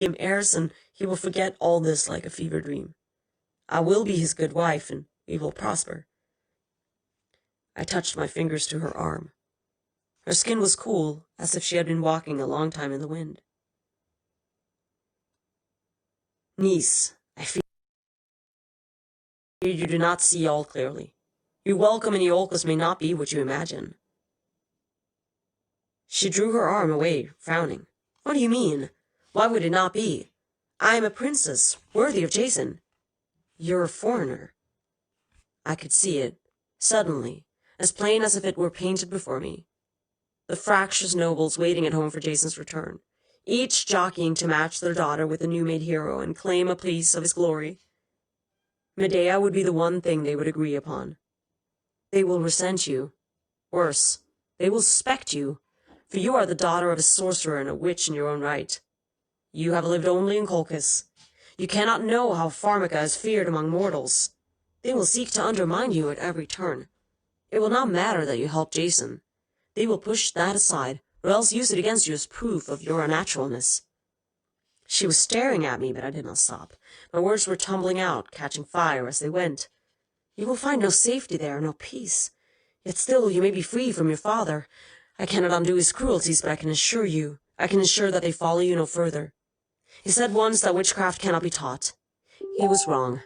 him heirs, and he will forget all this like a fever dream. I will be his good wife, and we will prosper. I touched my fingers to her arm. Her skin was cool, as if she had been walking a long time in the wind. Niece, I fear you do not see all clearly. Your welcome in Iolcus may not be what you imagine. She drew her arm away, frowning. What do you mean? Why would it not be? I am a princess, worthy of Jason. You're a foreigner. I could see it, suddenly, as plain as if it were painted before me. The fractious nobles waiting at home for Jason's return, each jockeying to match their daughter with the new-made hero and claim a piece of his glory. Medea would be the one thing they would agree upon. They will resent you. Worse, they will suspect you, for you are the daughter of a sorcerer and a witch in your own right. You have lived only in Colchis. You cannot know how Pharmaca is feared among mortals. They will seek to undermine you at every turn. It will not matter that you helped Jason. They will push that aside, or else use it against you as proof of your unnaturalness. She was staring at me, but I did not stop. My words were tumbling out, catching fire as they went. You will find no safety there, no peace. Yet still you may be free from your father. I cannot undo his cruelties, but I can assure that they follow you no further. He said once that witchcraft cannot be taught. He was wrong.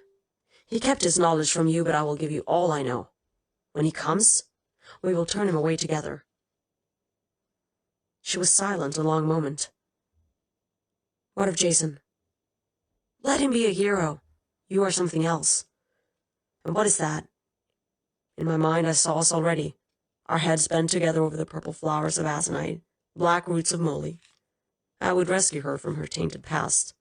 He kept his knowledge from you, but I will give you all I know. When he comes, we will turn him away together. She was silent a long moment. What of Jason? Let him be a hero. You are something else. And what is that? In my mind I saw us already, our heads bent together over the purple flowers of azanite, black roots of moly. I would rescue her from her tainted past.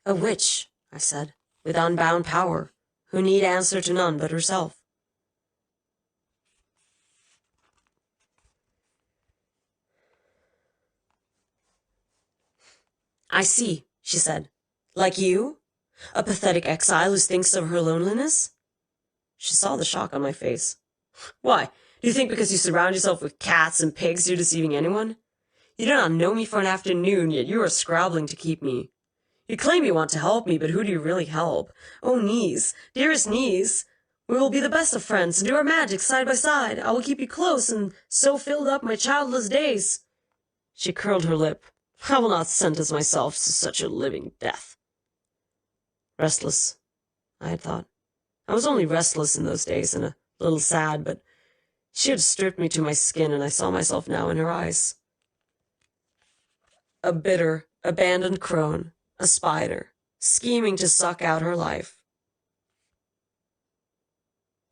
A witch, I said, with unbound power, who need answer to none but herself. I see, she said. Like you? A pathetic exile who thinks of her loneliness? She saw the shock on my face. Why, do you think because you surround yourself with cats and pigs you're deceiving anyone? You do not know me for an afternoon, yet you are scrabbling to keep me. You claim you want to help me, but who do you really help? Oh, Niece, dearest Niece, we will be the best of friends and do our magic side by side. I will keep you close and so filled up my childless days. She curled her lip. I will not sentence myself to such a living death. Restless, I had thought. I was only restless in those days and a little sad, but she had stripped me to my skin, and I saw myself now in her eyes. A bitter, abandoned crone, a spider, scheming to suck out her life.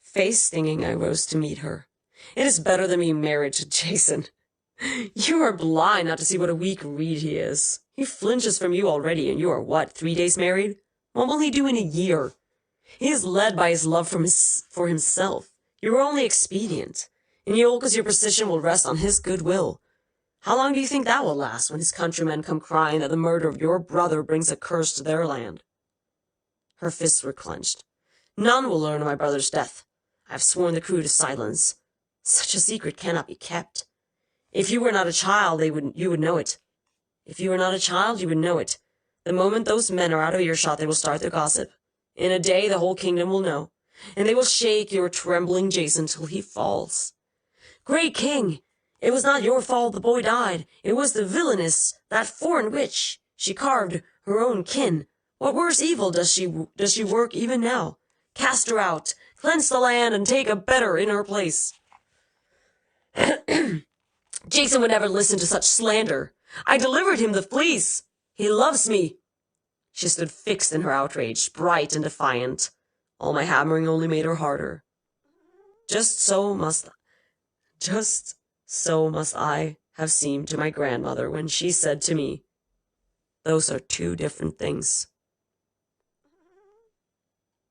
Face stinging, I rose to meet her. It is better than being married to Jason. You are blind not to see what a weak reed he is. He flinches from you already, and you are, 3 days married? What will he do in a year? He is led by his love for himself. You are only expedient. In Iolcus your position will rest on his goodwill. How long do you think that will last when his countrymen come crying that the murder of your brother brings a curse to their land? Her fists were clenched. None will learn of my brother's death. I have sworn the crew to silence. Such a secret cannot be kept. If you were not a child, you would know it. If you were not a child, you would know it. The moment those men are out of earshot, they will start their gossip. In a day, the whole kingdom will know, and they will shake your trembling Jason till he falls. Great king, it was not your fault the boy died. It was the villainess, that foreign witch. She carved her own kin. What worse evil does she work even now? Cast her out, cleanse the land, and take a better in her place. Jason would never listen to such slander. I delivered him the fleece. He loves me. She stood fixed in her outrage, bright and defiant. All my hammering only made her harder. Just so must I have seemed to my grandmother when she said to me, "Those are two different things."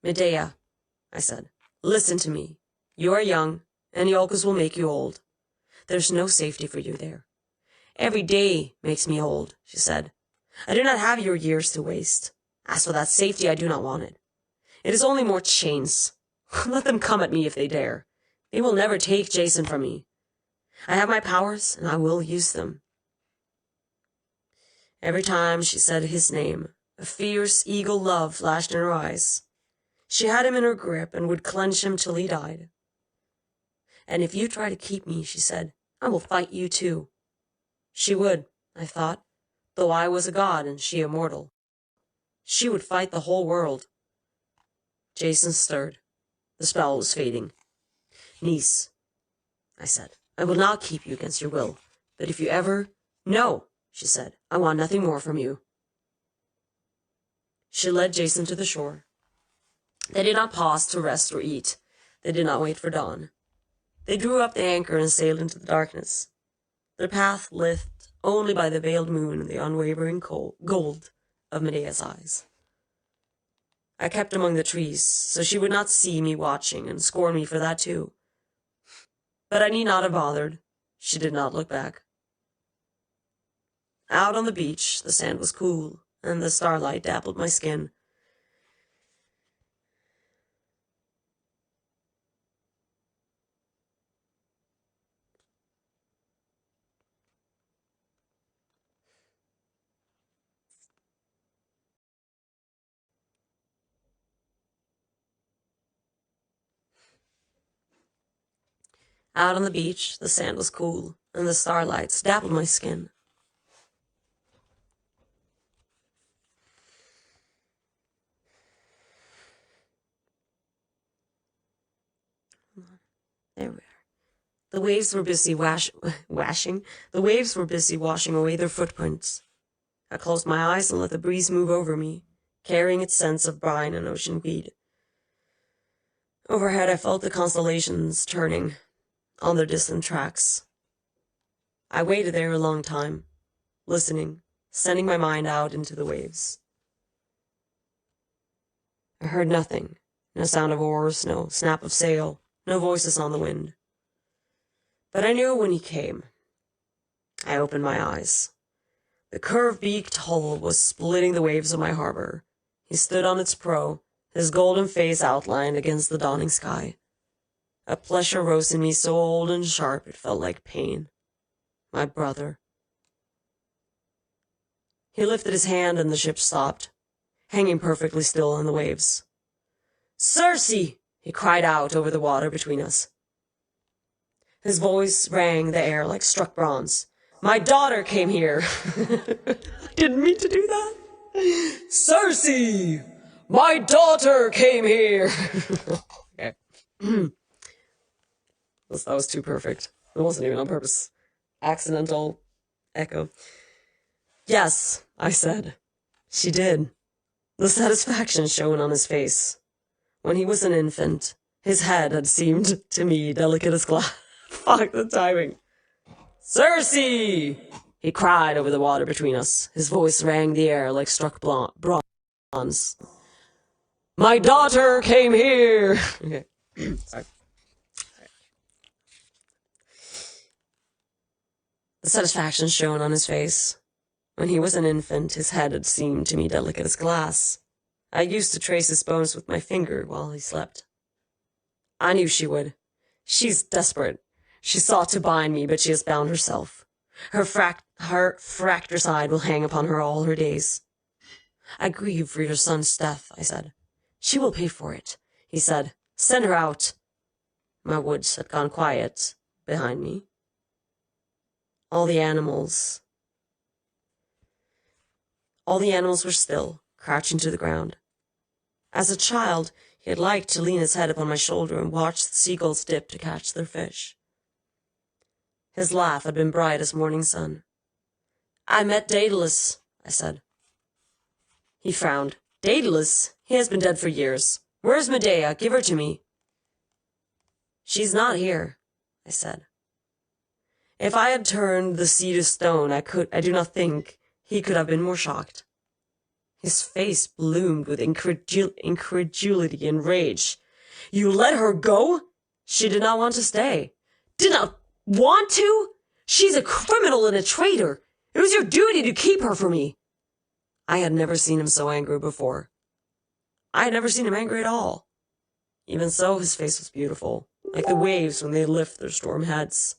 Medea, I said, listen to me. You are young, and Iolcus will make you old. There's no safety for you there. Every day makes me old, she said. I do not have your years to waste. As for that safety, I do not want it. It is only more chains. Let them come at me if they dare. They will never take Jason from me. I have my powers, and I will use them. Every time she said his name, a fierce eagle love flashed in her eyes. She had him in her grip and would clench him till he died. And if you try to keep me, she said, I will fight you too. She would, I thought, though I was a god and she immortal. She would fight the whole world. Jason stirred. The spell was fading. Niece, I said, I will not keep you against your will, but if you ever... No, she said, I want nothing more from you. She led Jason to the shore. They did not pause to rest or eat. They did not wait for dawn. They drew up the anchor and sailed into the darkness, their path lit only by the veiled moon and the unwavering gold of Medea's eyes. I kept among the trees, so she would not see me watching and scorn me for that too. But I need not have bothered. She did not look back. Out on the beach, the sand was cool, and the starlight dappled my skin. Out on the beach, the sand was cool, and the starlights dappled my skin. There we are. The waves were busy washing. The waves were busy washing away their footprints. I closed my eyes and let the breeze move over me, carrying its scents of brine and ocean weed. Overhead, I felt the constellations turning on their distant tracks. I waited there a long time, listening, sending my mind out into the waves. I heard nothing, no sound of oars, no snap of sail, no voices on the wind. But I knew when he came. I opened my eyes. The curved-beaked hull was splitting the waves of my harbor. He stood on its prow, his golden face outlined against the dawning sky. A pleasure rose in me so old and sharp it felt like pain. My brother. He lifted his hand and the ship stopped, hanging perfectly still on the waves. "Circe!" he cried out over the water between us. His voice rang the air like struck bronze. "My daughter came here." I didn't mean to do that. "Circe! My daughter came here." Okay. That was too perfect. It wasn't even on purpose. Accidental echo. "Yes," I said. She did. The satisfaction shone on his face. When he was an infant, his head had seemed to me delicate as glass. Fuck the timing. "Circe!" he cried over the water between us. His voice rang the air like struck bronze. "My daughter came here." Okay. Sorry. The satisfaction shone on his face. When he was an infant, his head had seemed to me delicate as glass. I used to trace his bones with my finger while he slept. I knew she would. She's desperate. She sought to bind me, but she has bound herself. Her fratricide will hang upon her all her days. "I grieve for your son's death," I said. "She will pay for it," he said. "Send her out." My woods had gone quiet behind me. All the animals were still, crouching to the ground. As a child, he had liked to lean his head upon my shoulder and watch the seagulls dip to catch their fish. His laugh had been bright as morning sun. "I met Daedalus," I said. He frowned. "Daedalus? He has been dead for years. Where's Medea? Give her to me." "She's not here," I said. If I had turned the sea to stone, I do not think he could have been more shocked. His face bloomed with incredulity and rage. "You let her go? She did not want to stay." "Did not want to? She's a criminal and a traitor. It was your duty to keep her for me." I had never seen him so angry before. I had never seen him angry at all. Even so, his face was beautiful, like the waves when they lift their storm heads.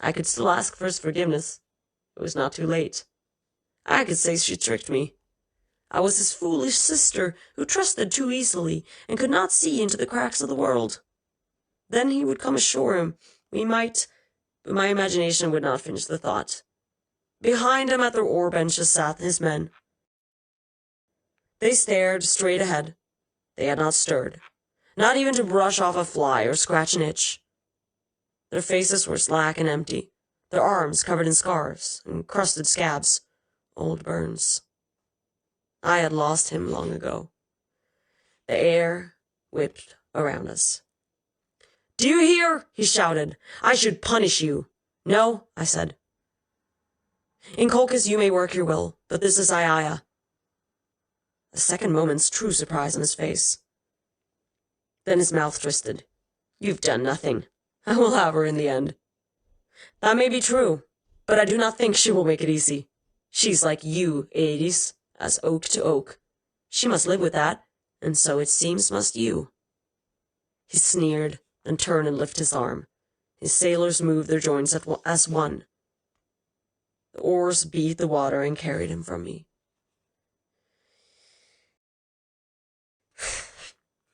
I could still ask for his forgiveness. It was not too late. I could say she tricked me. I was his foolish sister who trusted too easily and could not see into the cracks of the world. Then he would come ashore and but my imagination would not finish the thought. Behind him at their oar benches sat his men. They stared straight ahead. They had not stirred, not even to brush off a fly or scratch an itch. Their faces were slack and empty, their arms covered in scars and crusted scabs, old burns. I had lost him long ago. The air whipped around us. "Do you hear?" he shouted. "I should punish you." "No," I said. "In Colchis you may work your will, but this is Aiaia." A second moment's true surprise on his face. Then his mouth twisted. "You've done nothing. I will have her in the end." "That may be true, but I do not think she will make it easy. She's like you, Aedes, as oak to oak. She must live with that, and so it seems must you." He sneered, then turned and lifted his arm. His sailors moved their joints as one. The oars beat the water and carried him from me.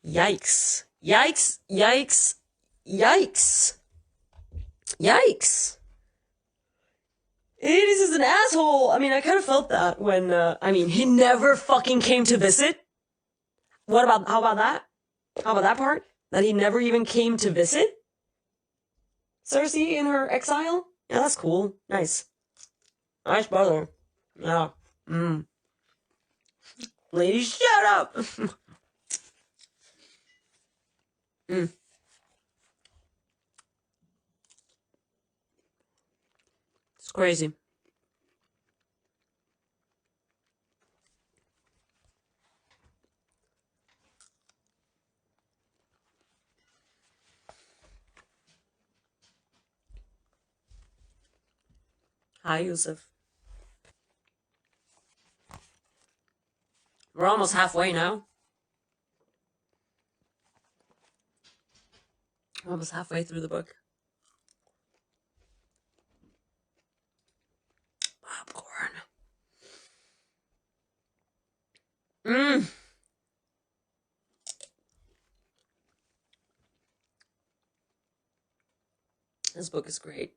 Yikes. Yikes. Yikes. Yikes. Yikes. Hades is an asshole. I mean, I kind of felt that when, he never fucking came to visit. How about that? How about that part? That he never even came to visit? Circe in her exile? Yeah, that's cool. Nice. Nice brother. Yeah. Lady, shut up! It's crazy. Hi, Yusuf. We're almost halfway now. We're almost halfway through the book. Popcorn. This book is great.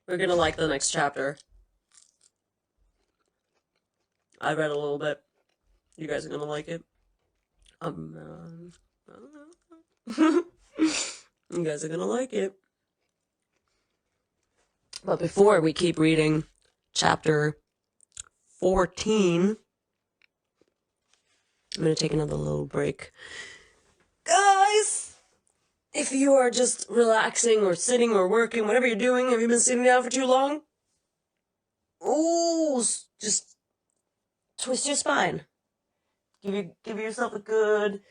We're gonna like the next chapter. I read a little bit. You guys are gonna like it. You guys are gonna like it. But before we keep reading chapter 14, I'm going to take another little break. Guys, if you are just relaxing or sitting or working, whatever you're doing, have you been sitting down for too long? Ooh, just twist your spine. Give yourself a good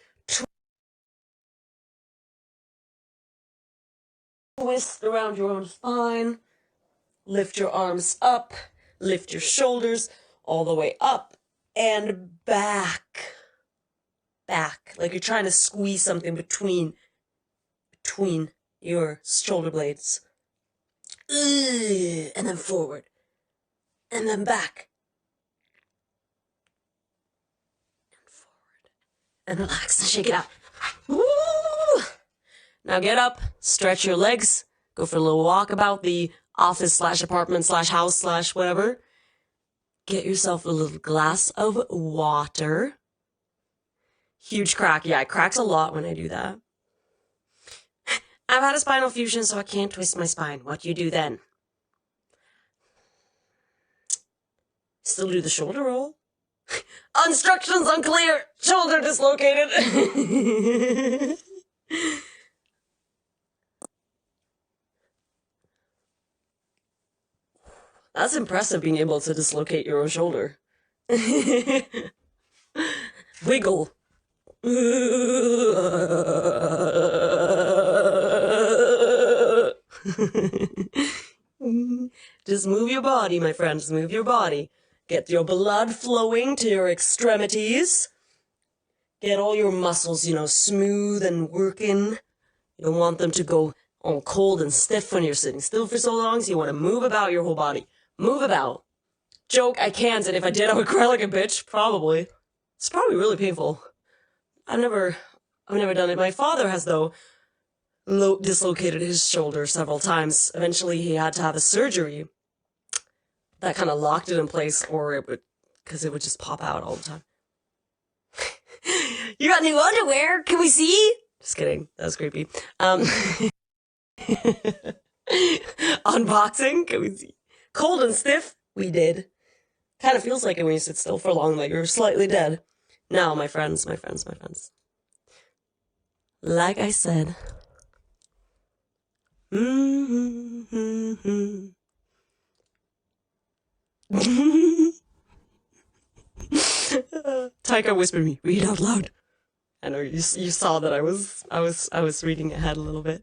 twist around your own spine. Lift your arms up. Lift your shoulders all the way up and back. Back. Like you're trying to squeeze something between your shoulder blades. And then forward. And then back. And forward. And relax and shake it out. Woo! Now get up, stretch your legs, go for a little walk about the office / apartment / house / whatever. Get yourself a little glass of water. Huge crack. Yeah, it cracks a lot when I do that. I've had a spinal fusion, so I can't twist my spine. What do you do then? Still do the shoulder roll. Instructions unclear. Shoulder dislocated. That's impressive, being able to dislocate your own shoulder. Wiggle. Just move your body, my friends. Move your body. Get your blood flowing to your extremities. Get all your muscles, smooth and working. You don't want them to go all cold and stiff when you're sitting still for so long, so you want to move about your whole body. Move about. Joke, I can't, and if I did, I would cry like a bitch. Probably. It's probably really painful. I've never done it. My father has, though, dislocated his shoulder several times. Eventually, he had to have a surgery that kind of locked it in place, because it would just pop out all the time. You got new underwear? Can we see? Just kidding. That was creepy. Unboxing? Can we see? Cold and stiff? We did. Kind of feels like it when you sit still for long, like you're slightly dead. Now, my friends. Like I said. Taika whispered me, read out loud. I know you saw that I was reading ahead a little bit.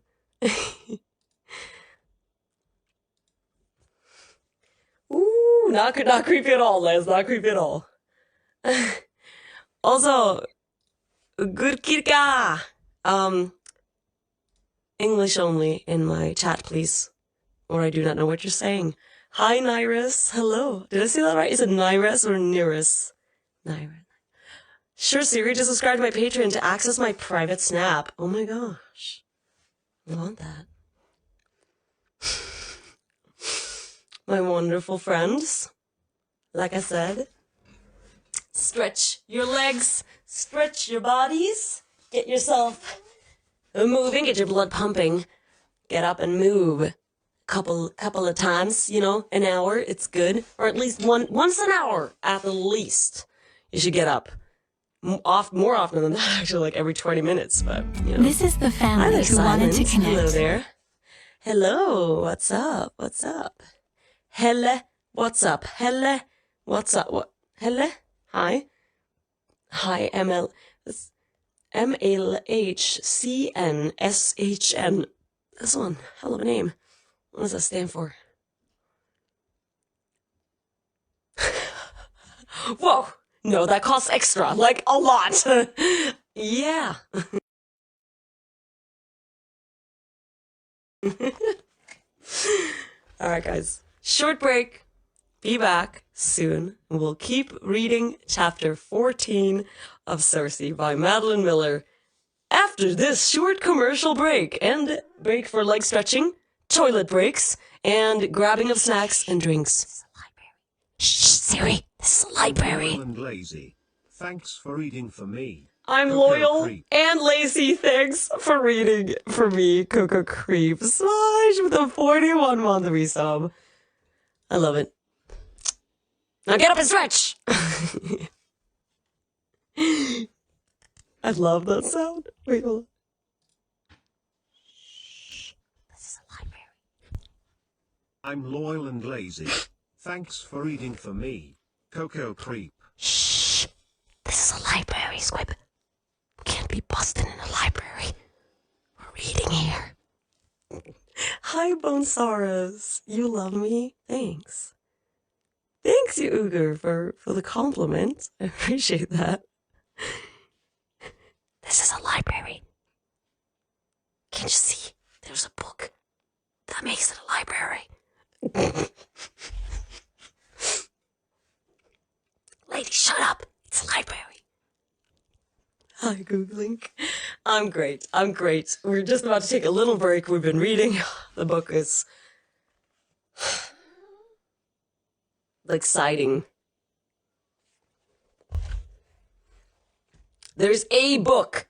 Ooh, not creepy at all, Les. Not creepy at all. Also, good kirka. English only in my chat, please. Or I do not know what you're saying. Hi, Nyrus. Hello. Did I say that right? Is it Nyrus or Nyrus? Nyrus. Sure, Siri, just subscribe to my Patreon to access my private snap. Oh my gosh. I want that. My wonderful friends. Like I said, stretch your legs, stretch your bodies, get yourself moving, get your blood pumping, get up and move. Couple of times, an hour, it's good. Or at least once an hour, at the least. You should get up. More often than that, actually, like every 20 minutes, but, This is the family who wanted to connect. Hello there. Hello, what's up? Helle, what's up? Helle, what's up? What? Helle? Hi, MLHCNSHN. This one, hell of a name. What does that stand for? Whoa! No, that costs extra, like a lot. Yeah. Alright, guys. Short break. Be back soon. We'll keep reading chapter 14 of Cersei by Madeline Miller after this short commercial break. And break for leg stretching, toilet breaks, and grabbing of snacks and drinks. Shh, Siri, this is a library. Loyal and lazy. Thanks for reading for me. I'm Cocoa loyal Creep. and lazy. Thanks for reading for me, Cocoa Creep. Slash with a 41-month resub. I love it. Now get up and stretch. I love that sound. Wait, hold on. This is a library. I'm loyal and lazy. Thanks for reading for me. Coco Creep. Shh. This is a library, Squib. We can't be busting in a library. We're reading here. Hi, Bonesaurus. You love me? Thanks. Thanks, you Uger, for the compliment. I appreciate that. This is a library. Can't you see? There's a book. That makes it a library. Lady, shut up. It's a library. Hi, Googling. I'm great. We're just about to take a little break. We've been reading. The book is exciting. There's a book.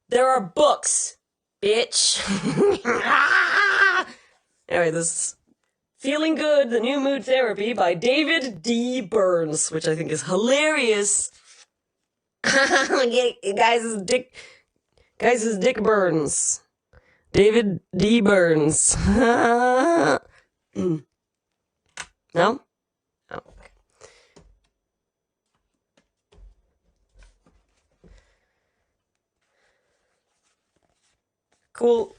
There are books, bitch. Anyway, this is Feeling Good, the New Mood Therapy by David D. Burns, which I think is hilarious. Guys, his dick burns. David D. Burns. No? Oh, okay. Cool.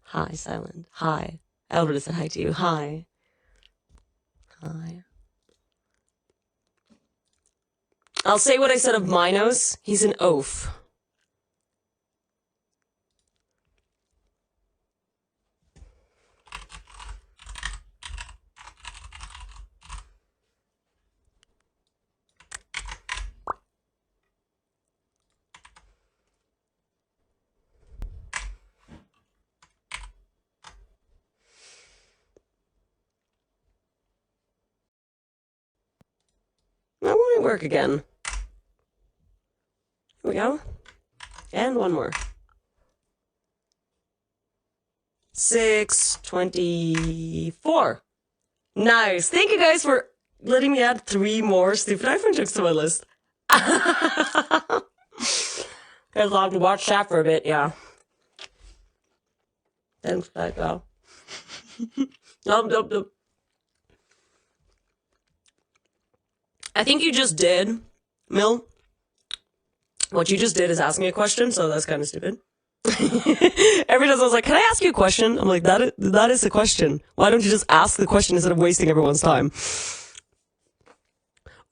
Hi, Silent. Hi. Albert said hi to you. Hi. I'll say what I said of Minos. He's an oaf. That won't work again. Here we go. And one more. 624. Nice. Thank you guys for letting me add 3 more stupid iPhone jokes to my list. Guys, I'll have to watch that for a bit, yeah. Thanks, Psycho. Nope. I think you just did, Mill. What you just did is ask me a question, so that's kind of stupid. Every time I was like, can I ask you a question? I'm like, that is a question. Why don't you just ask the question instead of wasting everyone's time?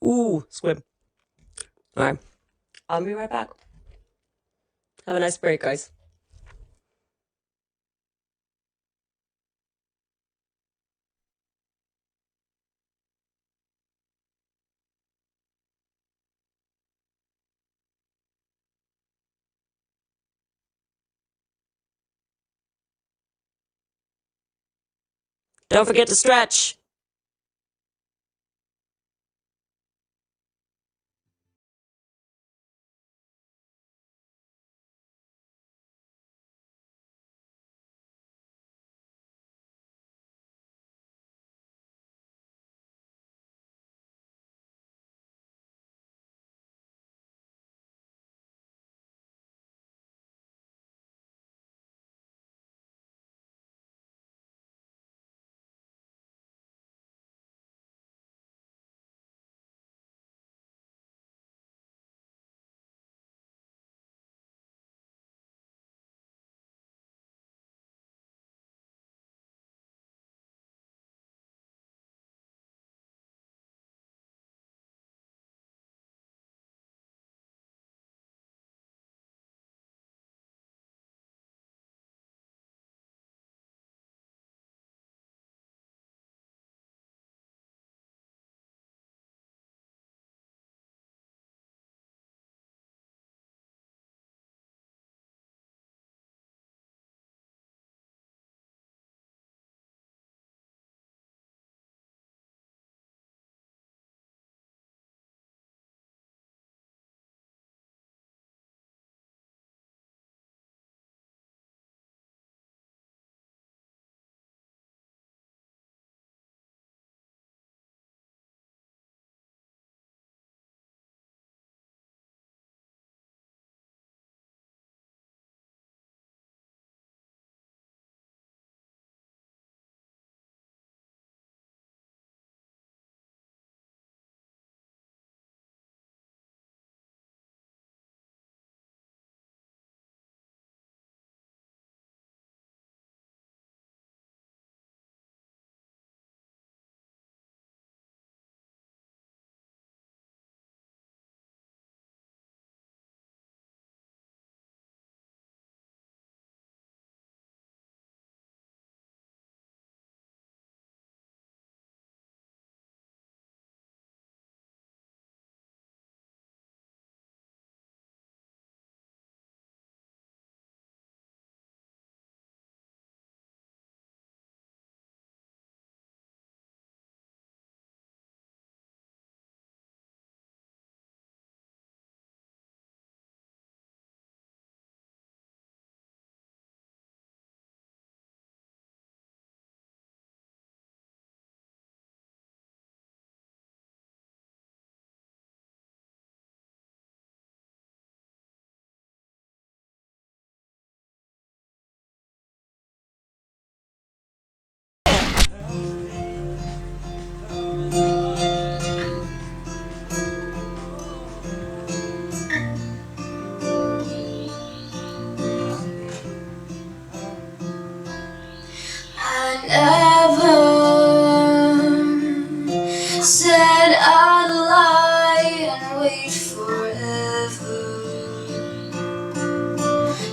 Ooh, Squib. Alright. I'll be right back. Have a nice break, guys. Don't forget to stretch. never said I'd lie and wait forever.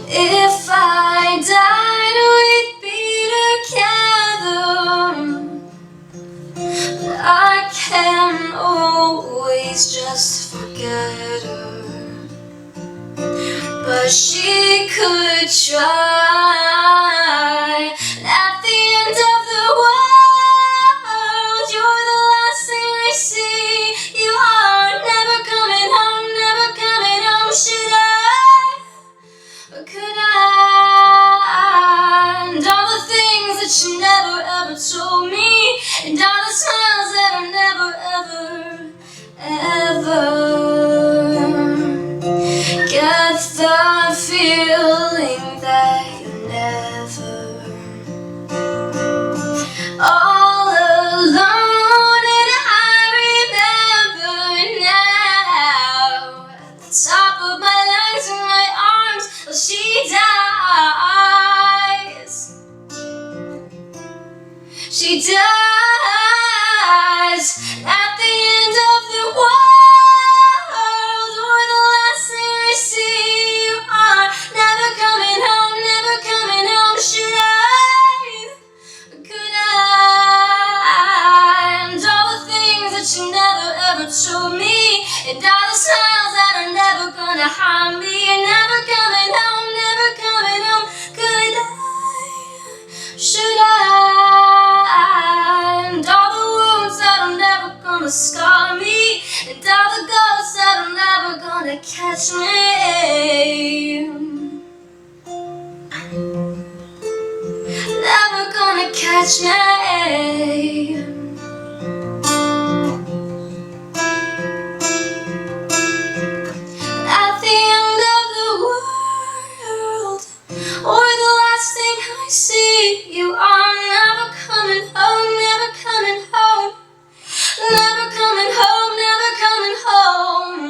If I died, we'd be together. I can always just forget her, but she could try. At the end of the world, you're the last thing I see. You are never coming home, never coming home. Should I? Or could I? And all the things that you never ever told me, and all the smiles that I never ever get the feeling that you never all alone. And I remember now, at the top of my lungs and my arms, well, she dies. She dies at the end of the world. You're the last thing I see. You are never coming home, never coming home. Should I? Could I? And all the things that you never ever told me, and all the smiles that are never gonna harm me. You're never coming home, never coming home. Could I? Should I? And all the wounds that are never gonna scar me, and all the ghosts that are never gonna catch me. Never gonna catch me. At the end of the world, or the last thing I see, you are never coming home, never coming home. Never coming home, never coming home.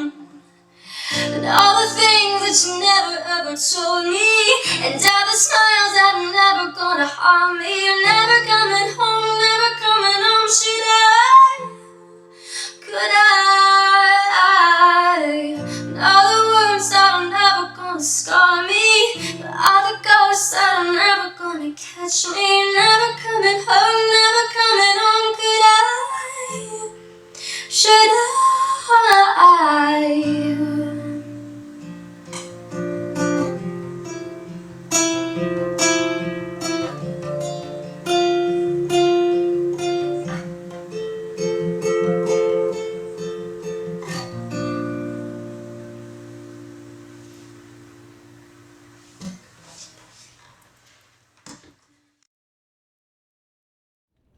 And all the things that you never ever told me, and all the smiles that are never gonna harm me. You're never coming home, never coming home. Should I? Could I? And all the wounds that are never gonna scar me, but all the ghosts that are never gonna catch me. Never coming home, never coming home. Could I? Should I?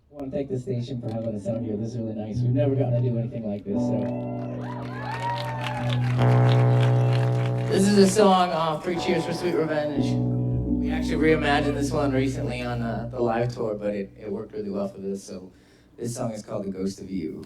I want to thank the station for having us out here. This is really nice. We've never gotten to do anything like this, so. This is a song, Three Cheers for Sweet Revenge. We actually reimagined this one recently on the live tour, but it worked really well for this, so this song is called The Ghost of You.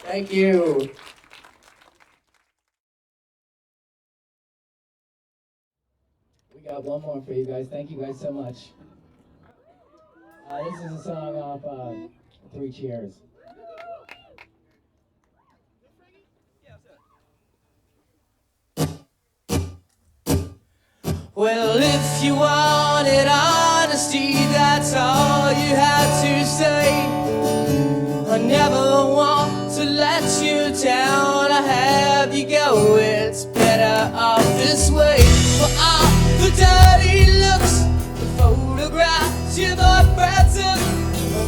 Thank you. We got one more for you guys. Thank you guys so much. This is a song off Three Cheers. Well, if you wanted honesty, that's all you had to say. I never want to let you down. I have you go, it's better off this way. For all the dirty looks, the photographs you bought present.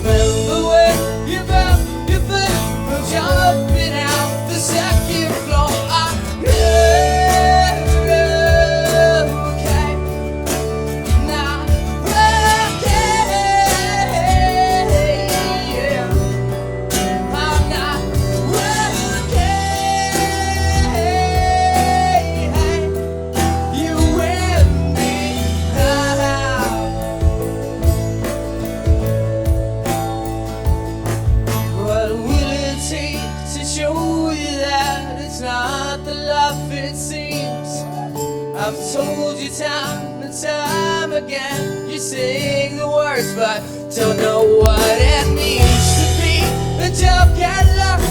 Remember when you felt your foot from jumping out the second floor. I've told you time and time again, you sing the words but don't know what it means to be a joke at love.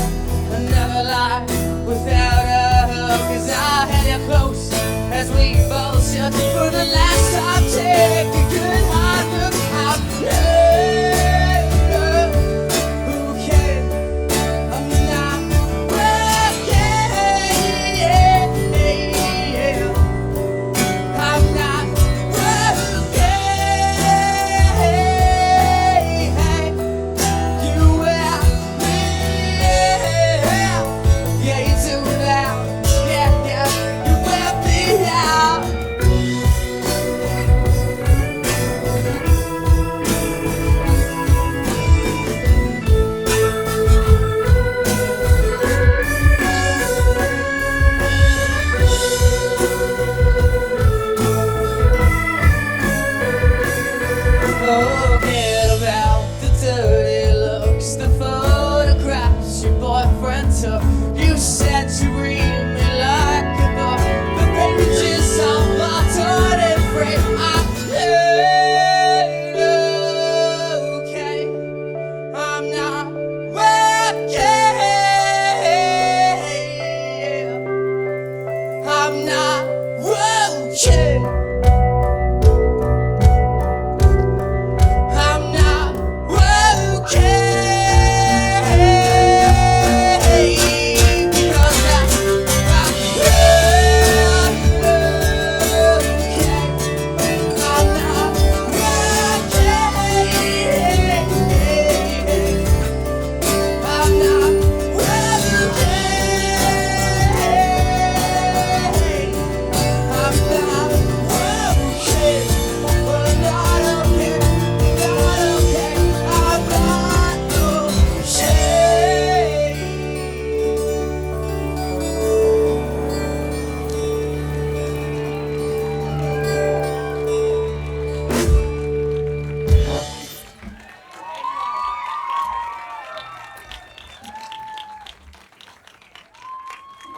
I never lie without a hug, 'cause I had you close as we both searched for the last time. Take a good hard look out.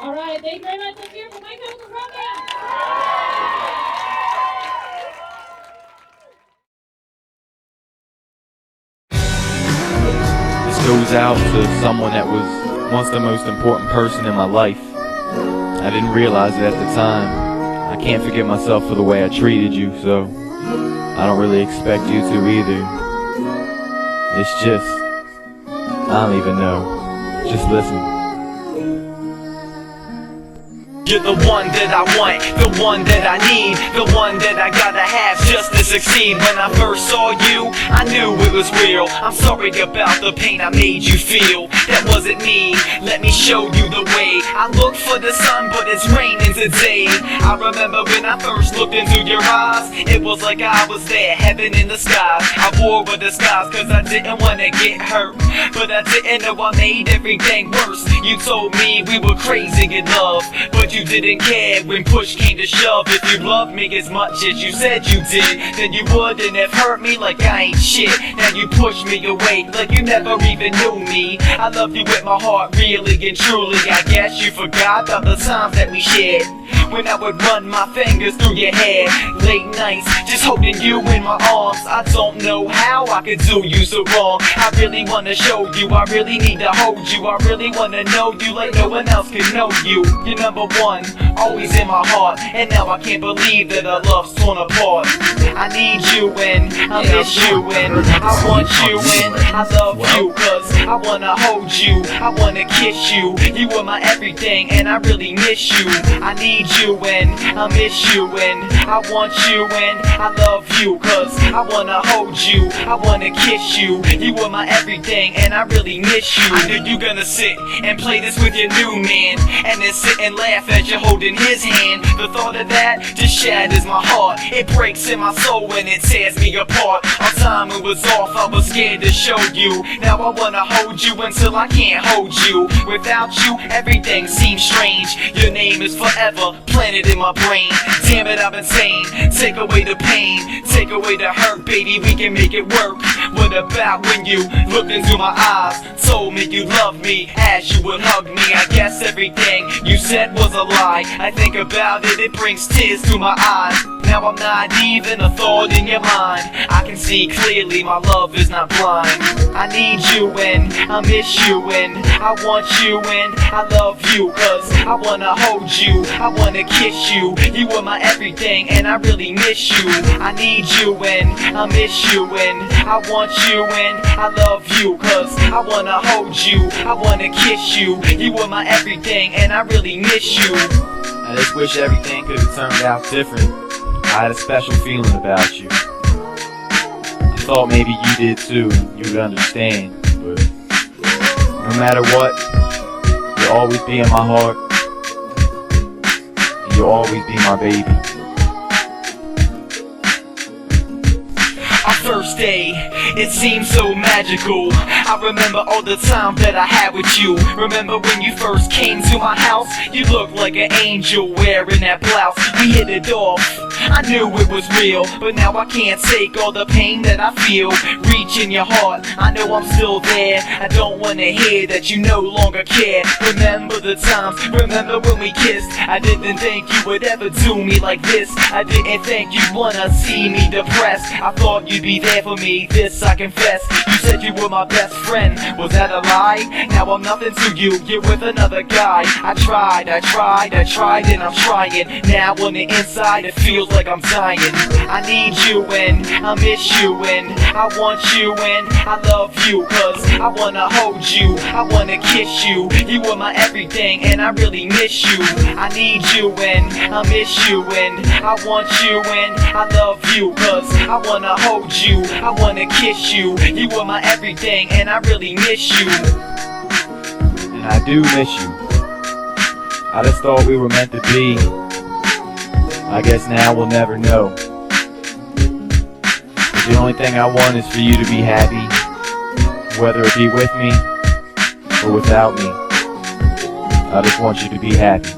All right, thank you very much. Let's hear it for My Chemical Romance. This goes out to someone that was once the most important person in my life. I didn't realize it at the time. I can't forgive myself for the way I treated you, so I don't really expect you to either. It's just, I don't even know. Just listen. You're the one that I want, the one that I need, the one that I gotta have just to succeed. When I first saw you, I knew it was real. I'm sorry about the pain I made you feel. That wasn't me, let me show you the way. I looked for the sun, but it's raining today. I remember when I first looked into your eyes, it was like I was there, heaven in the skies. I wore a disguise cause I didn't wanna get hurt, but I didn't know I made everything worse. You told me we were crazy in love, but you didn't care when push came to shove. If you loved me as much as you said you did, then you wouldn't have hurt me like I ain't shit. Now you push me away like you never even knew me. I love you with my heart, really and truly. I guess you forgot about the times that we shared, when I would run my fingers through your hair. Late nights, just holding you in my arms. I don't know how I could do you so wrong. I really wanna show you, I really need to hold you. I really wanna know you like no one else can know you. You're number one, always in my heart, and now I can't believe that our love's torn apart. I need you and I miss you and I want you and I love you, cause I wanna hold you, I wanna kiss you. You are my everything and I really miss you. I need you and I miss you and I want you and I love you, cause I wanna hold you, I wanna kiss you. You are my everything and I really miss you. I knew you gonna sit and play this with your new man, and then sit and laugh as you're holding his hand. The thought of that just shatters my heart. It breaks in my soul and it tears me apart. Our timing was off, I was scared to show you. Now I wanna hold you until I can't hold you. Without you, everything seems strange. Your name is forever planted in my brain. Damn it, I'm insane. Take away the pain, take away the hurt, baby, we can make it work. What about when you looked into my eyes, told me you loved me as you would hug me? I guess everything you said was a lie. I think about it, it brings tears to my eyes. Now I'm not even a thought in your mind. I can see clearly my love is not blind. I need you and I miss you and I want you and I love you, cause I wanna hold you, I wanna kiss you. You are my everything and I really miss you. I need you and I miss you and I want you and I love you, cause I wanna hold you, I wanna kiss you. You are my everything and I really miss you. I just wish everything could have turned out different. I had a special feeling about you. I thought maybe you did too, you'd understand. But no matter what, you'll always be in my heart, and you'll always be my baby. Our first day, it seemed so magical. I remember all the time that I had with you. Remember when you first came to my house? You looked like an angel wearing that blouse. We hit it off, I knew it was real. But now I can't take all the pain that I feel. Reach in your heart, I know I'm still there. I don't wanna hear that you no longer care. Remember the times, remember when we kissed. I didn't think you would ever do me like this. I didn't think you'd wanna see me depressed. I thought you'd be there for me, this I confess. You said you were my best friend, was that a lie? Now I'm nothing to you, you're with another guy. I tried and I'm trying. Now on the inside it feels like I'm dying. I need you and I miss you and I want you and I love you, cause I wanna hold you, I wanna kiss you. You are my everything and I really miss you. I need you and I miss you and I want you and I love you, cause I wanna hold you, I wanna kiss you. You are my everything and I really miss you. And I do miss you. I just thought we were meant to be. I guess now we'll never know. But the only thing I want is for you to be happy, whether it be with me or without me. I just want you to be happy.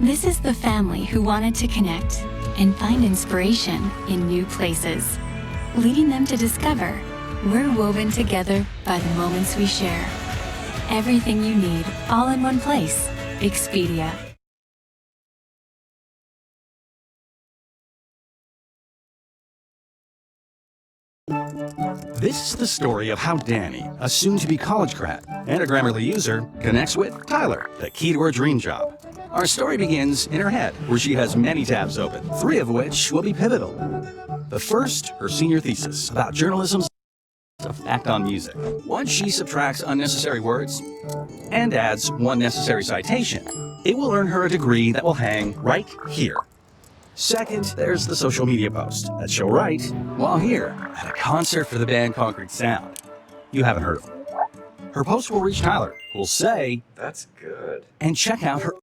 This is the family who wanted to connect and find inspiration in new places, leading them to discover we're woven together by the moments we share. Everything you need, all in one place. Expedia. This is the story of how Danny, a soon-to-be college grad and a Grammarly user, connects with Tyler, the key to her dream job. Our story begins in her head, where she has many tabs open, 3 of which will be pivotal. The first, her senior thesis about journalism's effect on music. Once she subtracts unnecessary words and adds 1 necessary citation, it will earn her a degree that will hang right here. Second, there's the social media post that she'll write while here at a concert for the band Concrete Sound. You haven't heard of them. Her post will reach Tyler, who'll say, "That's good," and check out her